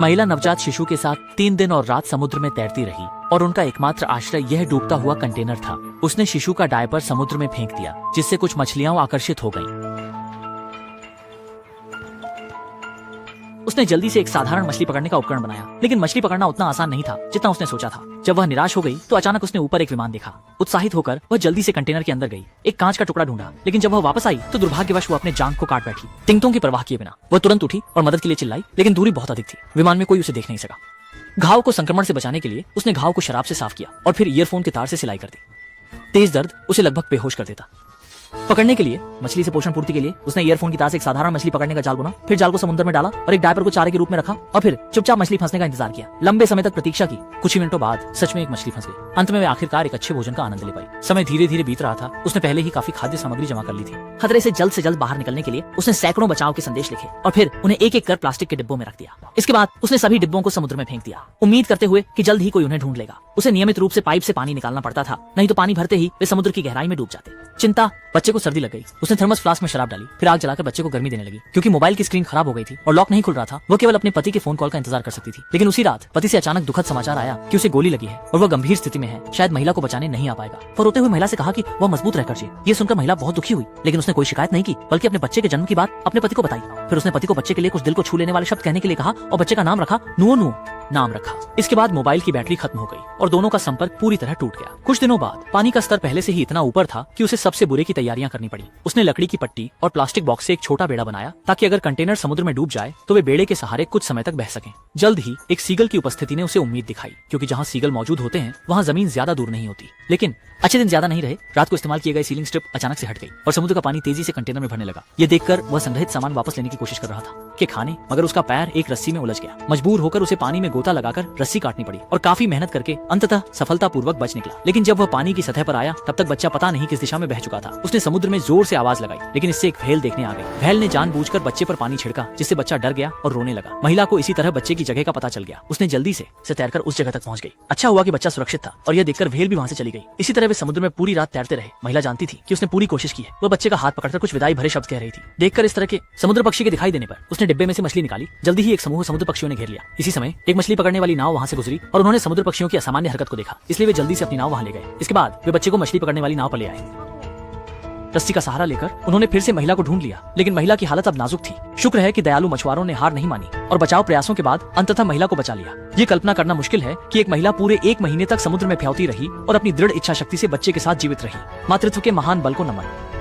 महिला नवजात शिशु के साथ 3 दिन और रात समुद्र में तैरती रही और उनका एकमात्र आश्रय यह डूबता हुआ कंटेनर था। उसने शिशु का डायपर समुद्र में फेंक दिया, जिससे कुछ मछलियां आकर्षित हो गईं। उसने जल्दी से एक साधारण मछली पकड़ने का उपकरण बनाया, लेकिन मछली पकड़ना उतना आसान नहीं था जितना उसने सोचा था। जब वह निराश हो गई तो अचानक उसने ऊपर एक विमान देखा। उत्साहित होकर वह जल्दी से कंटेनर के अंदर गई, एक कांच का टुकड़ा ढूंढा, लेकिन जब वह वापस आई तो दुर्भाग्यवश वो अपने जांघ को काट बैठी। तिंगतों की परवाह किए बिना वह तुरंत उठी और मदद के लिए चिल्लाई, लेकिन दूरी बहुत अधिक थी। विमान में कोई उसे देख नहीं सका। घाव को संक्रमण से बचाने के लिए उसने घाव को शराब से साफ किया और फिर ईयरफोन के तार से सिलाई कर दी। तेज दर्द उसे लगभग बेहोश कर देता। पकड़ने के लिए मछली से पोषण पूर्ति के लिए उसने ईयरफोन की तार से एक साधारण मछली पकड़ने का जाल बुना, फिर जाल को समुद्र में डाला और एक डायपर को चारे के रूप में रखा और फिर चुपचाप मछली फंसने का इंतजार किया। लंबे समय तक प्रतीक्षा की। कुछ ही मिनटों बाद सच में एक मछली फंस गई। अंत में वे आखिरकार एक अच्छे भोजन का आनंद ले पाई। समय धीरे धीरे बीत रहा था। उसने पहले ही काफी खाद्य सामग्री जमा कर ली थी। खतरे से जल्द बाहर निकलने के लिए उसने सैकड़ों बचाव के संदेश लिखे और फिर उन्हें एक एक कर प्लास्टिक के डिब्बों में रख दिया। इसके बाद उसने सभी डिब्बों को समुद्र में फेंक दिया, उम्मीद करते हुए कि जल्द ही कोई उन्हें ढूंढ लेगा। उसे नियमित रूप से पाइप से पानी निकालना पड़ता था, नहीं तो पानी भरते ही वे समुद्र की गहराई में डूब जाते। चिंता, बच्चे को सर्दी लग गई। उसने थर्मस फ्लास्क में शराब डाली, फिर आग जलाकर बच्चे को गर्मी देने लगी। क्योंकि मोबाइल की स्क्रीन खराब हो गई थी और लॉक नहीं खुल रहा था, वो केवल अपने पति के फोन कॉल का इंतजार कर सकती थी। लेकिन उसी रात पति से अचानक दुखद समाचार आया कि उसे गोली लगी है और वह गंभीर स्थिति में है, शायद महिला को बचाने नहीं आ पाएगा। वो रोते हुए महिला से कहा कि वह मजबूत रहकर जिए। ये सुनकर महिला बहुत दुखी हुई, लेकिन उसने कोई शिकायत नहीं की, बल्कि अपने बच्चे के जन्म की बात अपने पति को बताई। फिर उसने पति को बच्चे के लिए कुछ दिल को छू लेने वाले शब्द कहने के लिए कहा और बच्चे का नाम रखा नुओ नुओ नाम रखा। इसके बाद मोबाइल की बैटरी खत्म हो गई और दोनों का संपर्क पूरी तरह टूट गया। कुछ दिनों बाद पानी का स्तर पहले से ही इतना ऊपर था कि उसे सबसे बुरे की तैयारियां करनी पड़ी। उसने लकड़ी की पट्टी और प्लास्टिक बॉक्स से एक छोटा बेड़ा बनाया, ताकि अगर कंटेनर समुद्र में डूब जाए तो वे बेड़े के सहारे कुछ समय तक बह सकें। जल्द ही एक सीगल की उपस्थिति ने उसे उम्मीद दिखाई, क्योंकि जहां सीगल मौजूद होते हैं वहां जमीन ज्यादा दूर नहीं होती। लेकिन अच्छे दिन ज्यादा नहीं रहे। रात को इस्तेमाल किए गए सीलिंग स्ट्रिप अचानक से हट गई और समुद्र का पानी तेजी से कंटेनर में भरने लगा। ये देखकर वह संग्रहित सामान वापस लेने की कोशिश कर रहा था कि खाने, मगर उसका पैर एक रस्सी में उलझ गया। मजबूर होकर उसे पानी में गोता लगाकर रस्सी काटनी पड़ी और काफी मेहनत करके अंततः सफलतापूर्वक बच निकला। लेकिन जब वह पानी की सतह पर आया तब तक बच्चा पता नहीं किस दिशा में बह चुका था। उसने समुद्र में जोर से आवाज लगाई, लेकिन इससे एक व्हेल देखने आ गई। व्हेल ने जानबूझकर बच्चे पर पानी छिड़का, जिससे बच्चा डर गया और रोने लगा। महिला को इसी तरह बच्चे की जगह का पता चल गया। उसने जल्दी से तैरकर उस जगह तक पहुंच गई। अच्छा हुआ कि बच्चा सुरक्षित था और यह देखकर व्हेल भी वहां से चली गई। इसी तरह वे समुद्र में पूरी रात तैरते रहे। महिला जानती थी कि उसने पूरी कोशिश की है। वह बच्चे का हाथ पकड़कर कुछ विदाई भरे शब्द कह रही थी। देखकर इस तरह के समुद्र पक्षी के दिखाई देने पर उसने डिब्बे में से मछली निकाली। जल्दी ही एक समूह समुद्र पक्षियों ने घेर लिया। इसी समय एक मछली पकड़ने वाली नाव वहां से गुजरी और उन्होंने समुद्र पक्षियों की असामान्य हरकत को देखा, इसलिए वे जल्दी से अपनी नाव वहां ले गए। इसके बाद वे बच्चे को मछली पकड़ने वाली नाव पर ले आए। रस्सी का सहारा लेकर उन्होंने फिर से महिला को ढूंढ लिया, लेकिन महिला की हालत अब नाजुक थी। शुक्र है कि दयालु मछुआरों ने हार नहीं मानी और बचाव प्रयासों के बाद अंततः महिला को बचा लिया। ये कल्पना करना मुश्किल है कि एक महिला पूरे 1 महीने तक समुद्र में फ्याउती रही और अपनी दृढ़ इच्छा शक्ति से बच्चे के साथ जीवित रही। मातृत्व के महान बल को नमन।